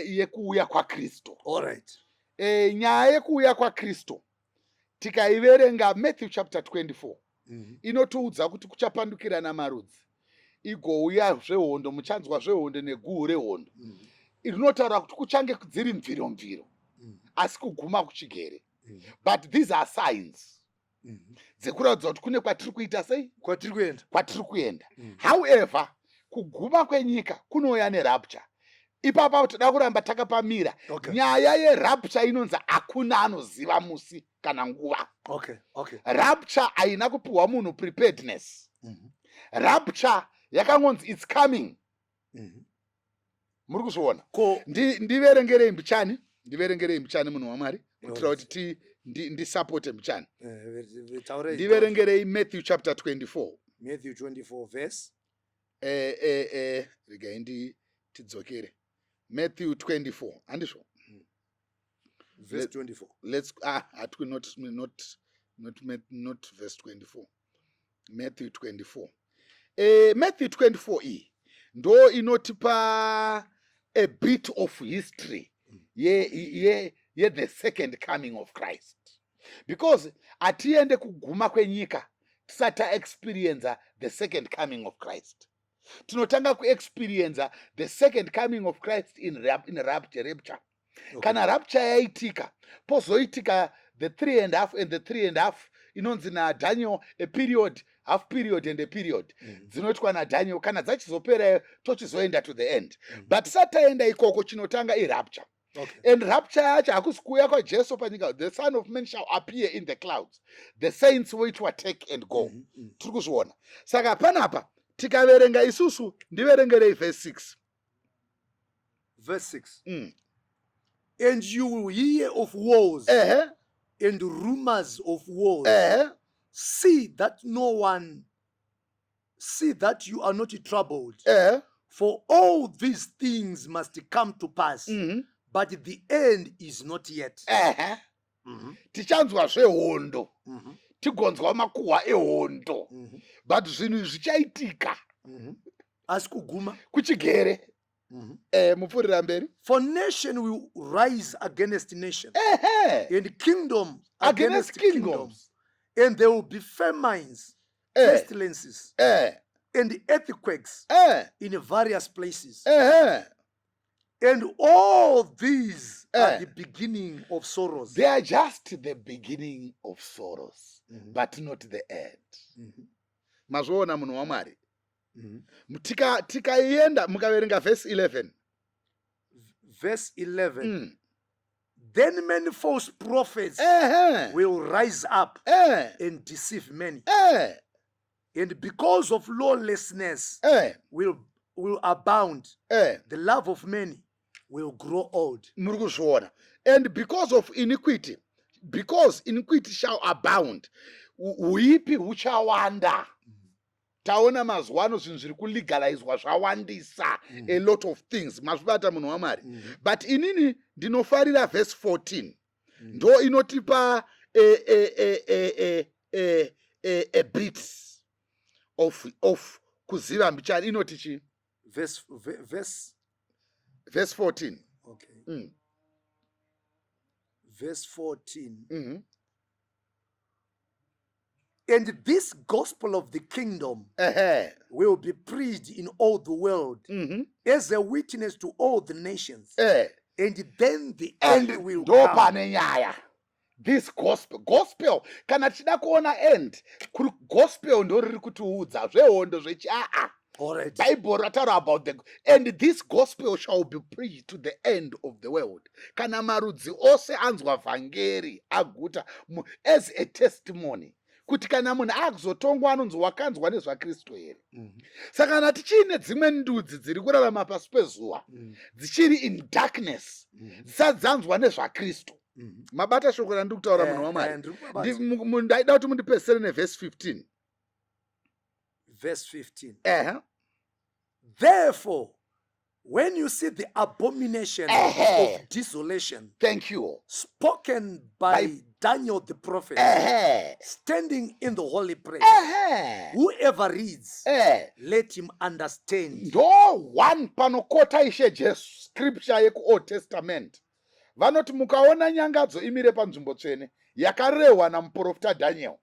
yekuuya kwaKristu. All right. Nyaya yekuuya kwaKristu tikaiverenga Matthew chapter 24 inotiudza kuti kuchapandukirana marudzi igouya zvehondo, muchanzwa zvehondo neguhu rehondo. Rinotaura kuti kuchange dziri mviro asi kuguma kuchigere. But these are signs dzekuratidza kuti kune kwatiri kuita sei, kwatiri kuenda. However, kuguma kwenyika kunouya nerapture. Ipapa toda kuramba takapamira. Nyaya yerapture inonzi hakuna anoziva musi kana nguva. Rapture haina kupiwa munhu preparedness. Rapture yakangonzi it's coming. Muri kuzviona? Ndiverengerei mbichani munhu waMwari kuitira kuti ndisupport mbichani. Ndiverengerei Matthew chapter 24. Matthew 24 verse. Regai tidzokere. Matthew 24. Andisho. Verse 24. Let's not verse 24. Matthew 24. Matthew 24 ndo inotipa a bit of history the second coming of Christ, because atiende kuguma kwenyika tisati experience the second coming of Christ. Tinotanga kuexperience the second coming of Christ in rapture. Kana rapture yaitika pozoitika the 3.5 and the 3.5 inonzi naDaniel a period, half period and a period. Dzinoitwa naDaniel kana dzachizopera tochizoenda to the end. But sataenda ikoko chinotanga irapture. And rapture yacho hakusi kuuya kwaJesu panyika. The Son of Man shall appear in the clouds. The saints which will take and go. Tiri kuzviona. Saka panapa tikaverenga isusu ndiverengerei verse 6. Verse 6. And you will hear of wars and rumors of wars. See that you are not troubled. For all these things must come to pass. But the end is not yet. Tichanzwa zvehondo. Tigonzwa makuhwa ehondo. But zvinhu zvichaitika. Asi kuguma kuchigere. Mupfurira mberi. For nation will rise against nation. And kingdom against kingdoms. And there will be famines, pestilences, and earthquakes in various places. And all these are the beginning of sorrows. They are just the beginning of sorrows, but not the end. Mazvoona munhu waMwari. Tikaienda mukaverenga verse 11. Verse 11. Then many false prophets will rise up and deceive many. And because of lawlessness will abound, the love of many will grow old. And because of iniquity, because iniquity shall abound, uipi huchawanda. Taona mazuano zvinhu zviri kulegalizwa zvawandisa a lot of things. Mazvibata munhu waMwari. But inini ndinofarira verse 14. Ndo inotipa a bit of kuziva mbichani inotichi. Verse 14. Okay. Verse 14. And this gospel of the kingdom will be preached in all the world as a witness to all the nations. And then the end will come. this gospel kana tichida kuona end gospel ndo riri kutiudza zvehondo zvechiaa. Alright. Bible rataura about the and this gospel shall be preached to the end of the world. Kana marudzi ose anzwa vhangeri aguta as a testimony. Kuti kana munhu akuzotongwa anonzi wakanzwa nezvaKristu here. Saka kana tichine dzimwe ndudzi dziri kurarama pasi pezuva dzichiri in darkness dzisadzanzwa nezvaKristu. Mabata shoko randiri kutaura munhu waMwari. Ndaida kuti mundipesere neverse 15. Verse 15. Therefore, when you see the abomination of desolation, thank you, spoken by Daniel the prophet, standing in the holy place, whoever reads, let him understand. Ndo one panokota ishe Jesu scripture yeku Old Testament. Vanoti mukaona nyangadzo imire panzvimbo tsvene yakarehwa namuprofita Daniel.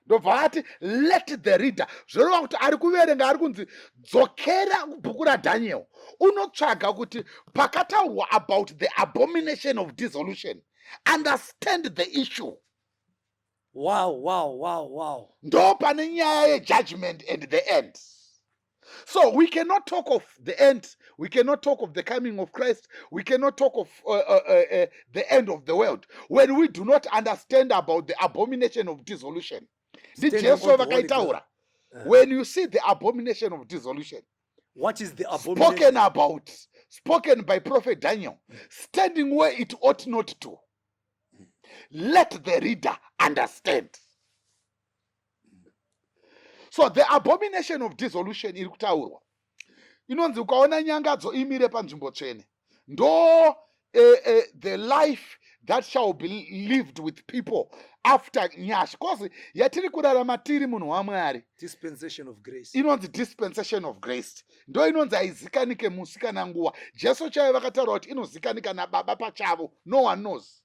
Ndobva ati let the reader, zvoreva kuti ari kuverenga ari kunzi dzokera kubhuku raDaniel unotsvaga kuti pakataurwa about the abomination of dissolution, understand the issue. Wow. Ndo pane nyaya yejudgment and the end. So we cannot talk of the end, we cannot talk of the coming of Christ, we cannot talk of the end of the world when we do not understand about the abomination of dissolution. When you see the abomination of dissolution, what is the abomination? Spoken by prophet Daniel, standing where it ought not to. Let the reader understand. So the abomination of dissolution iri kutaurwa. Inonzi ukaona nyangadzo imire panzvimbo tsvene. Ndo the life that shall be lived with people after nyash. Because yatiri kurarama tiri munhu waMwari. Dispensation of grace. Inonzi dispensation of grace. Ndo inonzi haizikanike musi kana nguva. Jesu chaivo vakataura kuti inozikanika naBaba pachavo. No one knows.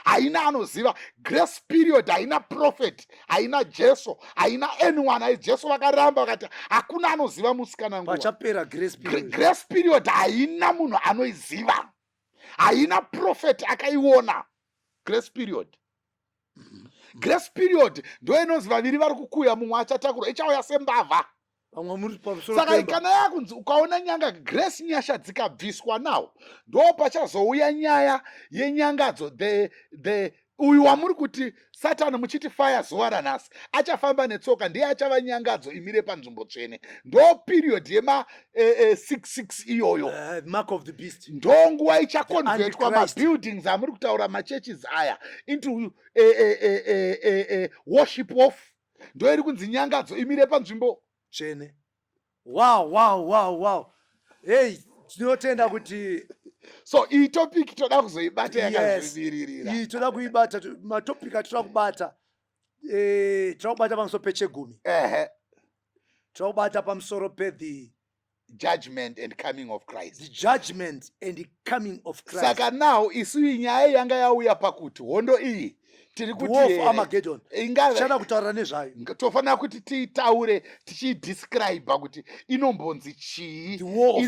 Haina anoziva. Grace period haina prophet, haina Jesu, haina anyone. Jesu vakaramba vakati hakuna anoziva musi kana nguva. Pachapera grace period. Grace period haina munhu anoiziva. Haina prophet akaiona. Grace period. Grace period ndo inonzi vaviri vari kukuya mumwe achatakura ichauya sembavha. Saka kana yakunzi ukaona nyanga grace nyasha dzikabviswa nawo ndo pachazouya nyaya yenyangadzo the uyu wamuri kuti Satani muchiti fire zuva ranhasi achafamba netsoka ndiye achava nyangadzo imire panzvimbo tsvene. Ndo period yema 66 iyoyo, mark of the beast. Ndo nguva ichakonvertwa mabuildings amuri kutaura machurches aya into worship of. Ndo iri kunzi nyangadzo imire panzvimbo tsvene. Wow. Hey, tinotenda kuti so iyi topic toda kuzoibata yakazviviririra. Iyi toda kuibata, matopic atoda kubata. Toda kubata pamusoro pechegumi. Toda kubata pamusoro the judgment and coming of Christ. The judgment and the coming of Christ. Saka now isu nyaya yanga yauya pakuti hondo iyi tiri kuti Armageddon. Chada kutaura nezvayo. Tofanira kuti tiitaure tichidescribe kuti inombonzi chii iri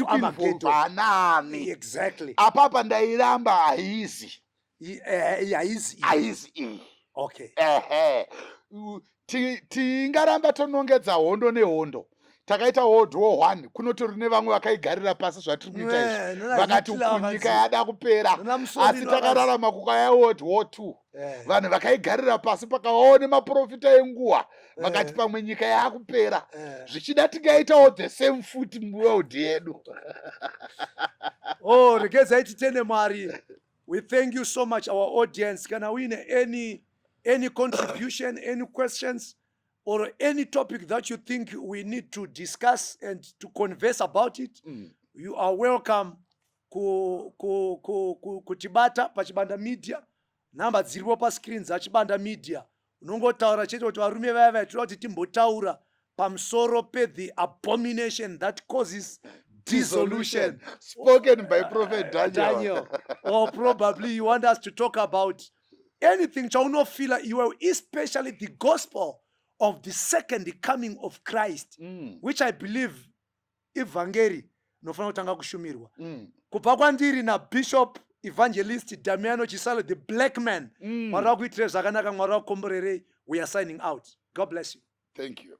kuinvolvanani. Exactly. Apapa ndairamba haizi. Haizi. Okay. Tingaramba tonongedza hondo nehondo. Takaita World War 1 kunotori nevamwe vakaigarira pasi zvatiri kuita izvi vakati nyika yada kupera asi takararama kukaya World War 2 vanhu vakaigarira pasi pakawawo nemaprofita enguva vakati pamwe nyika yaakupera zvichida tingaitawo the same foot muworld yedu. Regedzai titende Mwari. We thank you so much, our audience. Kana uine any contribution, any questions, or any topic that you think we need to discuss and to converse about it, you are welcome kutibata pachibanda media. Namba dziripo pa screens achibanda media. Unongotaura chete kuti varume vaya vaitira kuti timbotaura pamusoro the abomination that causes dissolution. Spoken by Prophet Daniel. Or probably you want us to talk about anything chaunofila iwe, especially the gospel of the second coming of Christ, which I believe evangeli nofana kutanga kushumirwa. Kubva kwandiri na Bishop Evangelist Damiano Chisalo, the black man. We are signing out. God bless you. Thank you.